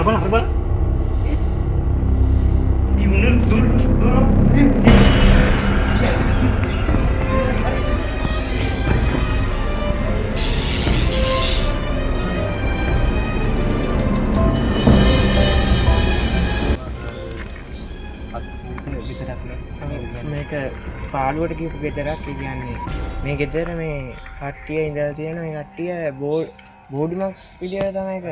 Harbal. Dulu. මේක පාළුවට කියපු ගෙදරක් කියන්නේ මේ ගෙදර මේ කට්ටිය ඉඳලා තියෙන මේ කට්ටිය බෝඩිමක් විදියට තමයි ඒක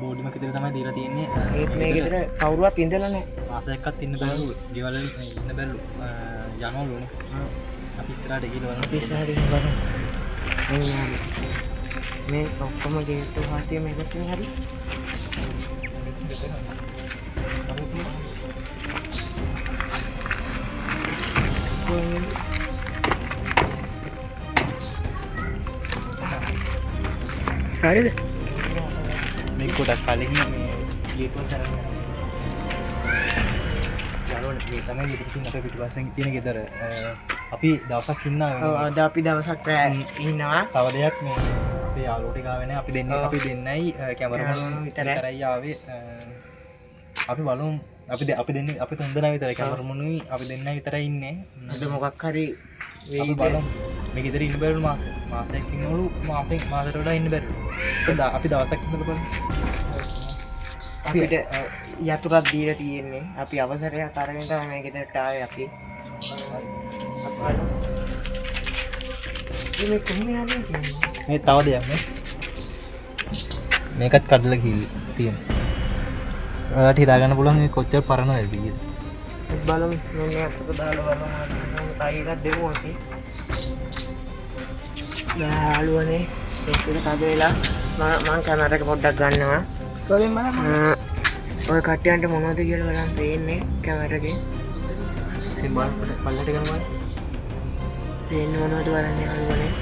බෝඩිමක් විතර තමයි දීලා තියෙන්නේ. ඒත් මේ ගෙදර කවුරුවත් ඉඳලා නැහැ. මාසයක්වත් ඉන්න බැලු ගෙවල් වල ඉන්න බැලු යනවලුනේ. අපි ඉස්සරහට ගිහලා බලමු. අපි ඉස්සරහට බලමු. මේ ඔක්කොම ගේට්ටු හාතිය මේකට හරි. හරිද? මේ කොටක් කලින් මේ ගේට්ටුව සරගෙන යනවා. මේ තමයි ඉතින් අපේ පිටිපස්සෙන් තියෙන ගෙදර. අපි දවසක් ඉන්නවා. ඔව් අද අපි දවසක් ඉන්නවා. තව දෙයක් මේ අපේ යාළුවෝ ටික ආවේ නැහැ. අපි දෙන්නයි කැමරාමන් විතරයි ආවේ. අපි බලමු අපි දෙන්නේ අපි තුන් දෙනා විතරයි කැමරාමන්ුයි අපි දෙන්නයි විතරයි ඉන්නේ. අද මොකක් හරි අපි බලමු. මේ ගෙදර ඉන්න බැරිලු මාසයක් ඉන්නවලු මාසෙට වඩා ඉන්න බැරිලු. අපි දවසක් ඉඳලා බලමු. අපිට යතුරක් දීලා තියෙන්නේ. අපි අවසරයක් අරගෙන තමයි මේ ගෙදරට ආවේ අපි. මේ කොහොමද යන්නේ? මේ තව දෙයක් නේ. මේකත් කඩලා තියෙනවා. ඔයාලට හිතා ගන්න පුළුවන් මේ කොච්චර පරණද කියලා. බලමු මෙන්න අතට දාලා බලමු. ටයි එකක් දෙමු අපි. යාළුවනේ ඒක තද වෙලා මම කැමරා එක පොඩ්ඩක් ගන්නවා. කොහෙන් බලන්න? ඔය කට්ටියන්ට මොනවද කියලා බලන්න පේන්නේ කැමරා එකේ. සිම්බල් පල්ලට ගමු. පේන්නේ මොනවද බලන්න යාළුවනේ.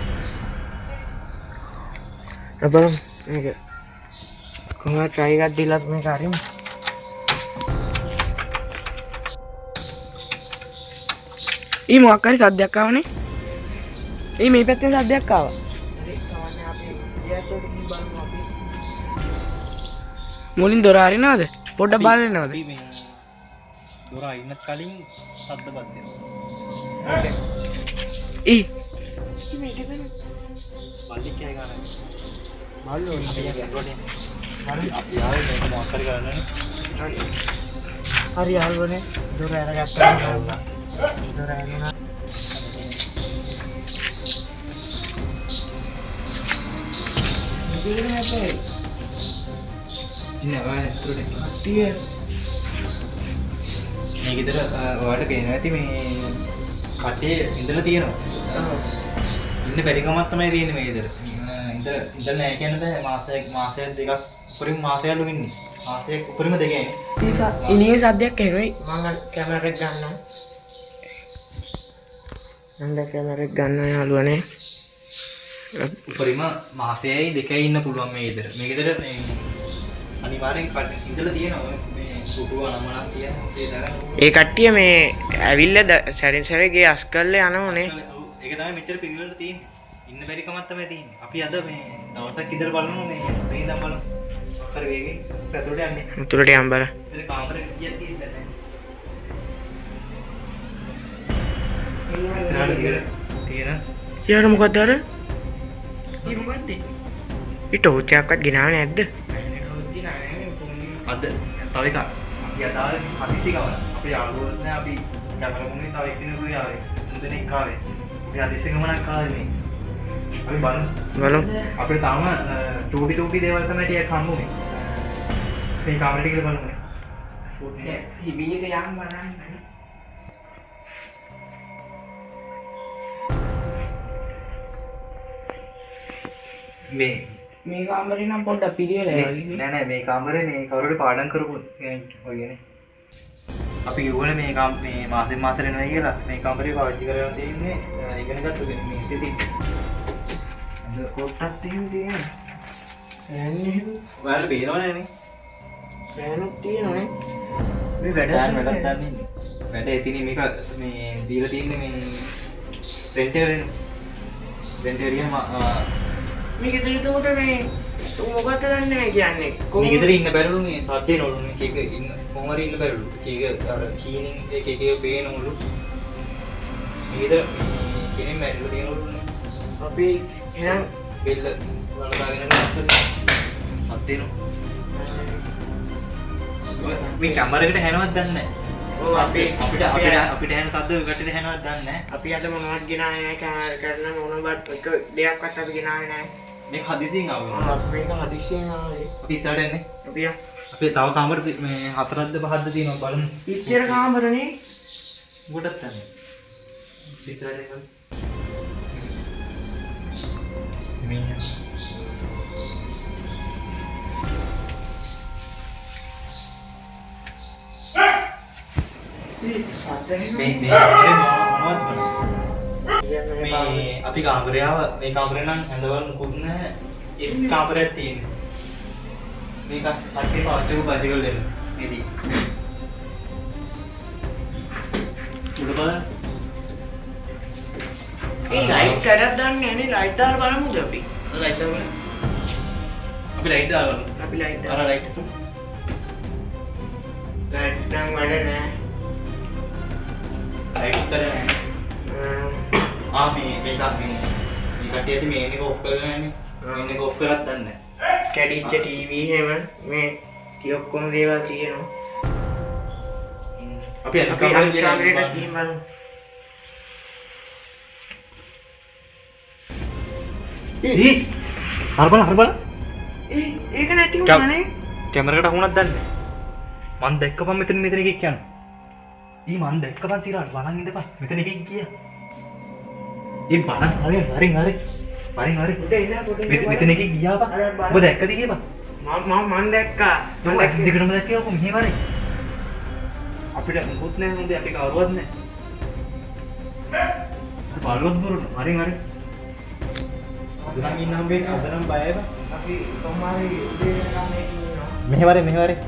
අපරම් මේක කොහොමද try එකක් දීලා මේක හරියමු. ඊ මොකක් හරි සද්දයක් ආවනේ. ඊ මේ පැත්තෙන් සද්දයක් ආවා. මුලින් දොර අරිනවද? පොඩ්ඩක් බලන්නවද? දොර අරින්නත් කලින් ශබ්ද බත් වෙනවා. ඊ බල්ලි කෑ ගන්න. බල්ලෝ ඉන්නේ රෝඩේ. හරි අපි ආවේ මේක මොකක් හරි කරන්නනේ. හරි යාළුවනේ දොර අරගත්තා. දොර අරිනා. ඉතින් අපේ නෑ රෝඩේ. මේ ගෙදර ඔයාලට පේනවා ඇති මේ කටේ ඉඳලා තියෙනවා. ඉන්න බැරි කමක් තමයි තියෙන්නේ මේ ගෙදර. ඉඳලා නැහැ කියන්න බෑ. මාසයක් දෙකක් උඩින් මාසයලු ඉන්නේ. මාසයක් උඩින්ම දෙකේ ඉන්නේ. ඉනියේ සද්දයක් එනොයි. මම කැමරා එක ගන්නවා. මම කැමරා එක ගන්නවා යාළුවනේ. උඩින්ම මාසයයි දෙකයි ඉන්න පුළුවන් මේ ගෙදර. මේ ගෙදර මේ අනිවාර්යෙන් ඉඳලා තියෙනවා. මේ කුටුව නමනක් තියෙනවා. ඒ කට්ටිය මේ ඇවිල්ලා සැරින් සැරේ අස් කරලා යනෝනේ. ඒක තමයි මෙච්චර පිළිවෙලට තියෙන්නේ. ඉන්න බැරි කමක් තමයි තියෙන්නේ. අපි අද මේ දවසක් ඉඳලා බලමු මේ ඉඳන් බලමු. හරි වේගෙන් පැතුරට යන්නේ. උතුරට යන්න බල. ඉතින් කාමරේ ගියක් තියෙන්නේ නැහැ. තියෙන. යාර මොකද අර? ඊ මොකද්ද? ඊ ටෝචයක්වත් ගෙනාවේ නැද්ද? අද තව එකක්. අපි අදාළ හදිසි ගමන. අපි යාළුවෝ නෑ අපි කැමරාමුනේ තව එක්කෙනෙකුගේ ආවේ. මුදෙනෙක් ආවේ. අපි හදිසි ගමනක් ආවේ මේ. අපි බලමු. අපිට තාම චූටි දේවල් තමයි ටිකක් හම්බුනේ. මේ කාමරේ ටික බලමු. හිබිනික යන්න බලන්න. මේ කාමරේ නම් පොඩ්ඩක් පිළිවෙලයි වගේ. නෑ මේ කාමරේ මේ කවුරුහරි පාඩම් කරපු වගේනේ. අපි කිව්වනේ මේ මාසෙන් මාසෙට එනවා කියලා. මේ කාමරේ පාවිච්චි කරගෙන තියෙන්නේ ඉගෙන ගන්න මේ ඉතින්. අද කොටස් තියෙන්නේ. එන්නේ ඔයාලට බේරවන්නේ නේ. බෑනුත් තියෙනවනේ. මේ වැඩක් ගන්න. වැඩ එතිනේ මේක මේ දීලා තියෙන්නේ මේ රෙන්ට් එකෙන්. රෙන්ට් එක මේක දෙයකට මේ මොකක්ද දන්නේ කියන්නේ මේ ගෙදර ඉන්න බැරිලු මේ සද්දේ නෝලු මේ එක ඉන්න කොහොම හරි ඉන්න බැරිලු ඒක අර කීනින් එක පේනවලු මේද කෙනෙක් මැරිලා තියෙනවලුනේ අපි එහෙනම් බෙල්ල වලදාගෙන ඉන්න සද්දේ නෝ මේ කැමරේකට හැනවත් දන්නේ නැහැ අපිට හැන සද්ද කටට හැනවත් දන්නේ නැහැ අපි අද මොනවද ගෙනාවේ නැහැ කැමරා කරන මොනවත් එක දෙයක්වත් අපි ගෙනාවේ නැහැ මේක හදිසියෙන් ආවා මේක හදිසියෙන් ආවේ අපි ඉස්සරහට එන්නේ අපි අපේ තව කාමර මේ 4ක්ද 5ක්ද තියෙනවා බලමු ඉච්චර කාමරනේ උඩටත් යන්න ඉස්සරහට එන්න මේ මේ අපි කාමරයාව මේ කාමරේ නම් ඇඳවල මුකුත් නැහැ ඉස් කාමරයක් තියෙනවා මේක කට්ටිය පාවිච්චි කරලා එන්න මේදී උඩ බලන්න ඒ ලයිට් කඩක් දාන්නේ නැහැ නේ ලයිට් දාලා බලමුද අපි ලයිට් දාලා අපි ලයිට් දාලා අපි ලයිට් අර ලයිට් නම් වැඩ නැහැ ලයිට් දාලා මේ කට්ටියද මේන් එක ඔෆ් කරලා නැන්නේ මේන් එක ඔෆ් කරත් දන්නේ නැහැ කැඩිච්ච ටීවී හැම මේ ඔක්කොම දේවල් තියෙනවා අපි අනිත් කාමරේට කාමරේට ගිහින් බලමු හරබල ඒක නැති වුණානේ කැමරේකට අහුණක් දන්නේ මං දැක්කපන් මෙතන එකෙක් යනවා මන් දැක්කපන් සිරාට බලන් ඉඳපන් මෙතන එකෙක් ගියා බලන් හරින් මෙතන එකෙක් ගියා බා ඔබ දැක්කද කියලා මම දැක්කා මම දැක්ක දෙකටම දැක්කේ ඔක මෙහෙ වරේ අපිට මොකුත් නැහැ හොඳ අපි කවුරුවත් නැහැ බලවත් බරුන හරින් අද නම් ඉන්නම් බේ අද නම් බයයි බා අපි කොහොමරි උදේ වෙනකම් මේක ඉන්නවා මෙහෙ වරේ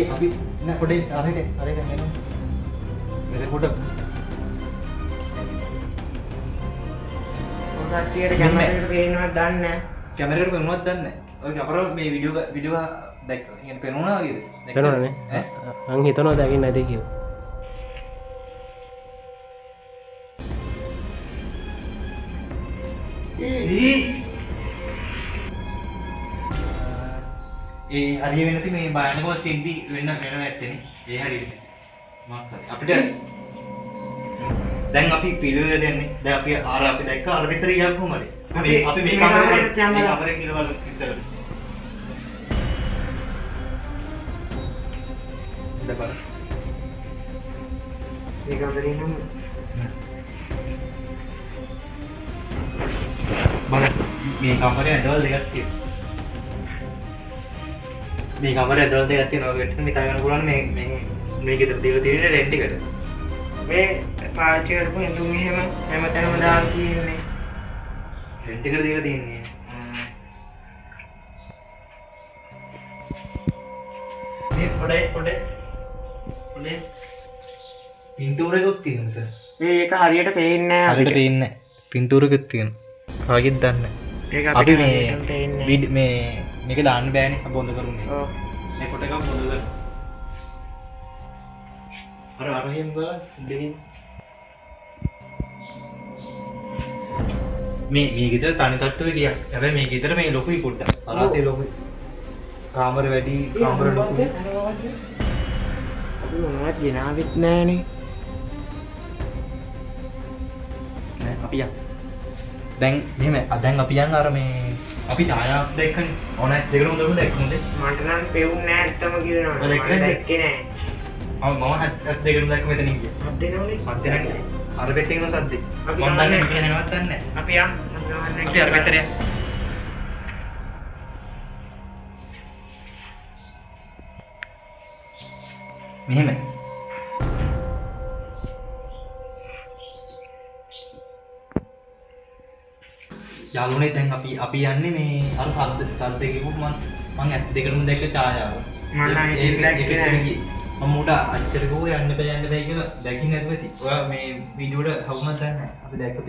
අපි නෑ පොඩේ හරියට මෙන්න මෙතන පොඩ කට්ටියට කැමරේට පේනවත් දන්නේ නැහැ කැමරේට පේනවත් දන්නේ නැහැ ඔය කැමරාව මේ වීඩියෝ දැක්ක කියන්නේ පේනුණා වගේද පේනවනේ මං හිතනවා දකින්න නැති කියලා ඒ හරිය වෙනති මේ බයනකව සිද්ධි වෙන්න ඇත්තනේ ඒ හරියට අපිට දැන් අපි පිළිවෙලට යන්නේ දැන් අපි අපි දැක්ක අර විතර ගියා කොහමද අපි මේ කාමරේට කියලා බලමු ඉස්සරට දබර මේ කාමරේ නම් බලන්න මේ කාමරේ ඇදවල දෙකක් තියෙනවා මේ කාමරේ ඇදවල දෙකක් තියෙනවා ඔයගොල්ලෝ හිතා ගන්න පුළුවන් මේ ගෙදර දීලා තියෙන රෙන්ට් එකට මේ පාවිච්චි කරපු ඇඳුම් එහෙම හැමතැනම දාලා තියෙන්නේ රෙන්ට් එකට දීලා තියෙන්නේ මේ පොඩේ පින්තූරයකුත් තියෙනවා මේක හරියට පේන්නේ නැහැ හරියට පේන්නේ නැහැ පින්තූරයකුත් තියෙනවා කාගෙත් දන්නේ ඒක අපි අපිට පේන්නේ මේක දාන්න බෑනේ අපි බොඳ කරුනේ ඔව් මේ කොට එකක් බොඳ කර අර එහෙම බලන්න දෙහින් මේ ගෙදර තනි තට්ටුවේ ගියා හැබැයි මේ ගෙදර මේ ලොකුයි පොඩ්ඩක් අරාසේ ලොකුයි කාමර වැඩි කාමර ලොකුයි අපි මොනවද ගෙනාවෙත් නැහනේ නෑ අපි යන් දැන් මෙහෙම දැන් අපි යන් අර මේ අපි ඡායාවක් දැක්කනේ ඕනෑස් දෙකම දුන්නු දැක්කුනේ මට නම් පෙවුන්නේ නැහැ ඇත්තම කියනවා ඔය දැක්කේ මම නැද්ද? දැක්කේ නැහැ මම ඇස් දෙකම දැක්ක මෙතනින් ගියා සද්ද එනවනේ සද්ද නැහැ අර පැත්තේ ඉන්න සද්දේ අපි මම දන්නේ යන්නේ. මේක නැනවත් දන්නේ නැහැ අපි යන් අපි අර පැත්තට යන්න මෙහෙම යාළුවනේ දැන් අපි යන්නේ මේ අර සද්ද කිව්වොත් මං ඇස් දෙකටම දැක්ක ඡායාව මම නම් ඒක දැක්කේ නැහැ. මම උඩ අච්චර ගෝ යන්න බෑ කියලා දැකින් නැතුව ඇති ඔයා මේ වීඩියෝ වල හවුමක් දන්නේ නැහැ අපි දැක්කත්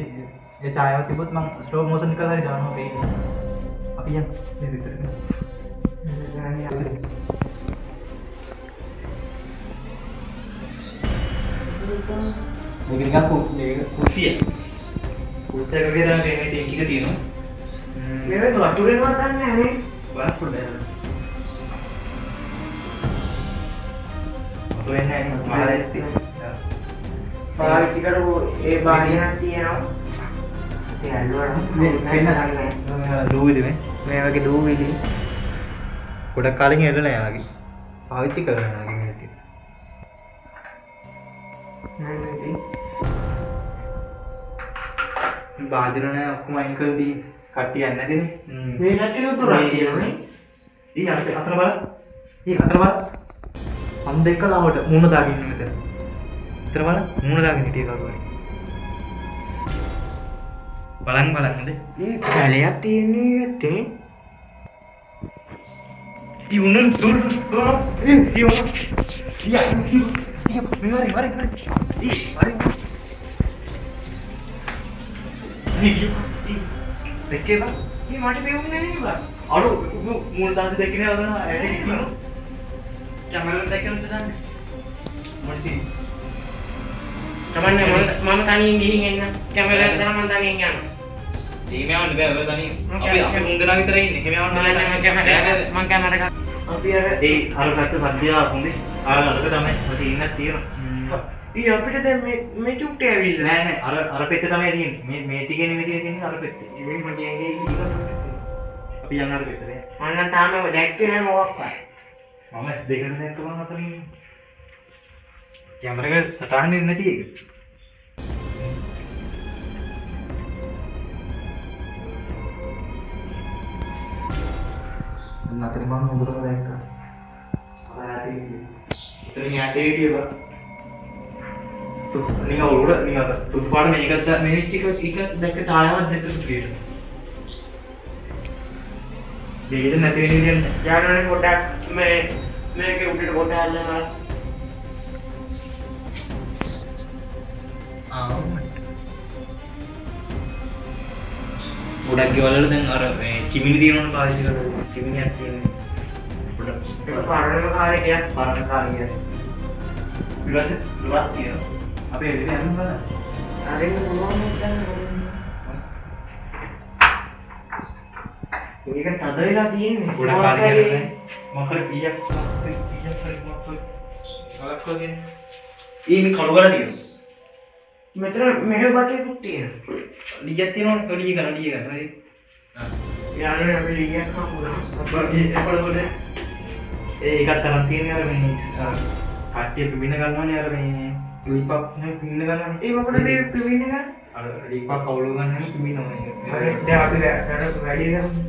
ඒ ඡායාව තිබ්බොත් මං ස්ලෝ මෝෂන් කරලා හරි දානවා පේන්නේ අපි යමු මේ විතරනේ. මේක නිකන් කුස්සිය. කුස්සියක විතර මේ සිංක් එක තියෙනවා. මේක වතුරේවත් දන්නේ නැහැ නේ. බලන්න පොඩ්ඩක්. වතුරේ නැහැ නේ. මහලෙත් තියෙනවා. පාවිච්චි කරපු ඒ බාහිරක් තියෙනවා. ඒ ඇල්ලුවට මේ වෙන්න ගන්නෑ. දූවිලි මේ වගේ දූවිලි. ගොඩක් කාලෙකින් එල්ලලා යනවා වගේ. පාවිච්චි කරනවා වගේ මේ තියෙනවා. බාජරනේ ඔක්කොම අයින් කරලා දී කට්ටිය යන්නේ නැතිනේ. මේ නැතිව පුරා කියනනේ. ඊ අතර බලන්න. ඊ අතර බලන්න. අම් දෙක ලාවට මූණ දාගෙන ඉන්න මෙතන. අතර බලන්න මූණ දාගෙන හිටිය කරුවයි. බලන්න හොඳ. මේ කැලයක් තියෙන්නේ ඇත්තනේ. ඊ උන්නන් දුර ඊ උන්න. ඊ මේ වරි ඊ වරි දෙකේ බා මේ මට පෙවුන්නේ නැහැ බා. අර මූණ දාන්න දෙකනේ වදන ඇයි කිව්ව කැමරාවට දැක්කම දාන්නේ මොකද තමන්නේ මම තනියෙන් ගිහින් එන්න කැමරාවෙන් තරම මම තනියෙන් යනවා. එහෙම යවන්න බෑ ඔය තනියෙන් අපි මුන් දෙනා විතර ඉන්නේ එහෙම යවන්න නෑ මම කැමරා අපි අර පැත්ත සද්දියා හොඳේ අරක තමයි ඔය ඉන්නක් තියෙනවා ඊ අපිට දැන් මේ චුට්ටේ ඇවිල්ලා නෑ අර පෙත්ත තමයි තියෙන්නේ මේ ටිකේ නෙමෙයි තියෙන්නේ අර පෙත්ත ඉතින් මම කියන්නේ අපි යන්න අර පෙත්තේ මම තාම දැක්කේ නෑ මොකක්වත් මම දෙකෙන් දැක්ක මම අතන ඉන්නේ කැමරාවේ සටහන් එන්නේ නැති එක නතර මම උඹට දැක්කා ඉතින් යටේ හිටියා නිකන් උඩ නිකන් තුඩු පාට මේකත් මේක එක දැක්ක ඡායාවක් දැක්ක සුපිරියට දෙවිද නැති වෙන විදියට යාළුවනේ පොඩ්ඩක් මේකේ උඩට පොඩ්ඩක් අල්ලනවා ගොඩක් ගෙවල් වල දැන් අර මේ කිමිනි දිනවන පාවිච්චි කරලා කිමිනියක් කියන්නේ ගොඩක් ඒක පරණම කාලේ ගියා පරණ කාලේ කියන්නේ ඊට පස්සේ දුවක් තියෙනවා අපේ එළියට යන්න බලන්න අරින්න පුළුවන් දැන් මේක තද වෙලා තියෙන්නේ ගොඩක් කාලේ කියන්නේ මම හරි පීයක් හරි ගලක් වගේ මේ කළු ගල තියෙනවා මෙතන මෙහෙ බටේකුත් තියෙනවා ලියක් තියෙනවනේ ඩිය ගන්න හරි යාළුවනේ අපි ලියක් හම්බුනා අපේ එපළවල ඒකත් තරම් තියෙනවා අර මේ කට්ටිය පිමින ගන්නවනේ අර මේ ලිපක් නේ පිමින ගන්නවනේ ඒ මොකටද මේ පිවින්න ගන්න අර ලිපක් කවුල ගන්නම පිමිනවනේ අර දැන් අපි වැඩි කරමු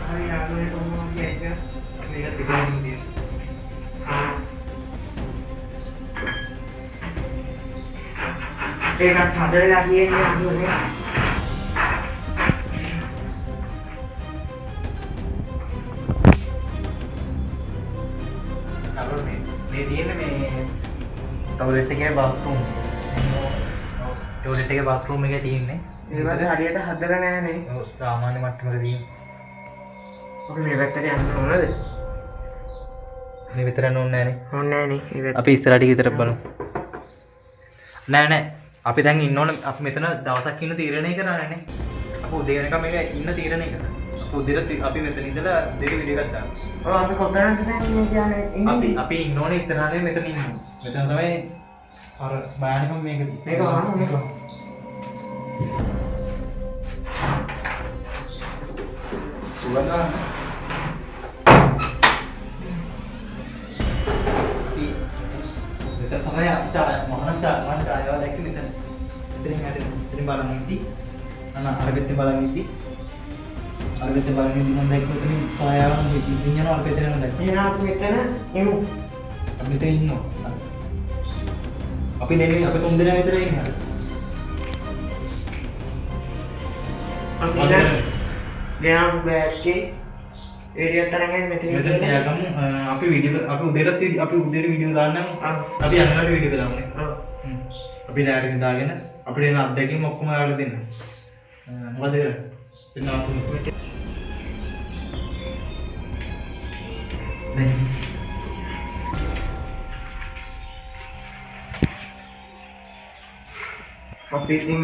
හරි යාළුවනේ කොහොමද කියන්නේ මේක තිබුණා තියෙනවා ඒකත් හදලා කියන්නේ යාළුවනේ මේ තියෙන්නේ මේ ටොයිලට් එකේ බාත්රූම් ටොයිලට් එකේ බාත්රූම් එකේ තියෙන්නේ ඒවත් හරියට හදලා නැහනේ ඔව් සාමාන්‍ය මට්ටමක තියෙන්නේ අපි මේ පැත්තට යන්න ඕනද මේ විතර නෝන්නේ නැහනේ ඕනේ නැහනේ ඒ පැත්ත අපි ඉස්සරහට විතර බලමු නෑ අපි දැන් ඉන්න ඕන අපි මෙතන දවසක් ඉන්න තීරණය කරන්නේ නේ අපු උදේ වෙනකම් මේක ඉන්න තීරණය කරා අපු උදේට අපි මෙතන ඉඳලා දෙක වීඩියෝ එකක් දානවා ඔව් අපි කොතනද දැන් මේ කියන්නේ අපි ඉන්න ඕනේ ඉස්සරහට මෙතන ඉන්න මෙතන තමයි අර බයනිකම මේක මේක වහන්න මේක උලගා මෙතන තමයි මහාන ඡායාව දැක්කේ මෙතන ඉතින් ඉතින් බලන්න ඉති අර පැත්තේ බලන්න ඉති අර පැත්තේ බලන්න ඉති මම දැක්ක මෙතන ඡායාව ඉතින් යනවා අර පැත්තේ යනවා දැක්කේ එහෙනම් අපි මෙතන එමු අපි මෙතන ඉන්නවා අපි නෙමෙයි අපි තුන් දෙනා විතර ඉන්නේ අපි දැන් ගෙනම් බෑග්ගේ ඒරියක් තරංගෙන් මෙතන මෙතන තියාගමු අපි වීඩියෝ අපි උදේට වීඩියෝ දාන්නම් අපි යනකොට වීඩියෝ දාමුනේ ඔව් අපි රැට නිදාගෙන අපිට එන අත්දැකීම් ඔක්කොම ඔයාලට දෙන්න. මොකද කරන්නේ? දෙන්න අවුරුදු අපි ඉතින්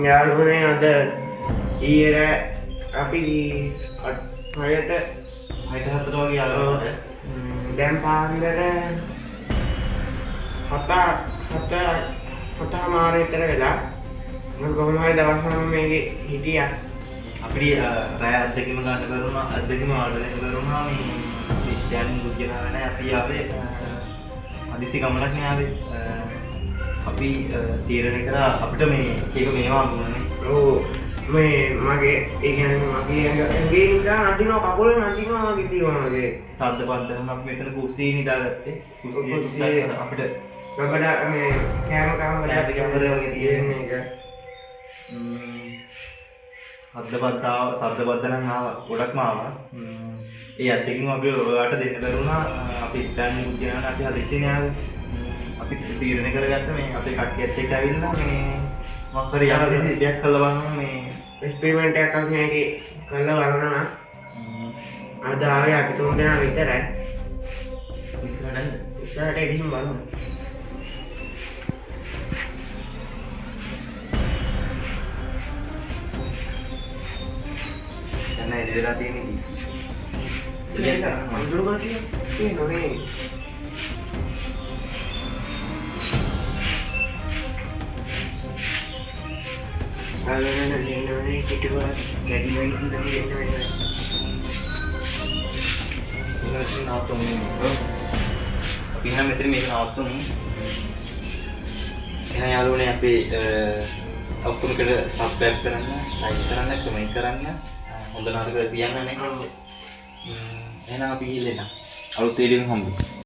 යාළුවනේ අද ඊයේ අපි හයට 6:04 වගේ යාළුවෝට දැන් පාන්දර 7:00 විතර වෙලා මම කොහොම හරි දවස් 9 මේකේ හිටියා. අපිට රැය අත්දැකීම ගන්න බැරුණා අත්දැකීම ආඩලෙන් බැරුණා මේ ක්‍රිස්තියානි මුද්දලා නැහැ අපි ආවේ හදිසි ගමනක් නේ ආවේ අපි තීරණය කරා අපිට මේ එක මේවා වුණානේ. ඔව් මේ මගේ ඒ කියන්නේ මගේ ඇඟේ නිකන් අදිනවා කකුලෙන් අදිනවා වගේ තියෙනවා මගේ. සද්ද බන්ධනම අපි මෙතන කුස්සියේ නිදාගත්තේ. කුස්සියේ අපිට රබඩ මේ කෑම කාමරේ අපි කැමරේ වගේ තියෙන එක. සද්ද බද්ද නම් ආවා ගොඩක්ම ආවා. ඒ අත්දැකීම අපි ඔයාලට දෙන්න බැරුණා. අපි ස්ටෑන්ඩ් මුද්දේන අපි හදිස්සියේ ආවේ. අපි තීරණය කරගත්ත මේ අපේ කට්ටියත් එක්ක ඇවිල්ලා මේ මොකක් හරි යම් දෙයක් කරලා බලන්න මේ එක්ස්පෙරිමන්ට් එකක් අපි මේකේ කරලා බලනවා. අද ආවේ අපි තුන් දෙනා විතරයි. ඉස්සරහට ගිහින් බලමු. දැන් ඉතිරිලා තියෙන්නේ. ඉතින් අඳුර ගතිය තියෙනනේ. අලුතෙන් දිනවනේ කිටුවා ගැඩිලා ඉඳන් දෙන්නේ. ඉතින් නාතුනේ. අපි නම් මෙතන මේක නවත්තුමු. එහෙනම් යාළුවනේ අපි ඔක්කොම කර සබ්ස්ක්‍රයිබ් කරන්න, ලයික් කරන්න, කමෙන්ට් කරන්න, හොඳ නරක කියන්න නේ. එහෙනම් අපි ඉල්ලෙන්න. අලුත් වීඩියෝ එකක් හම්බෙමු.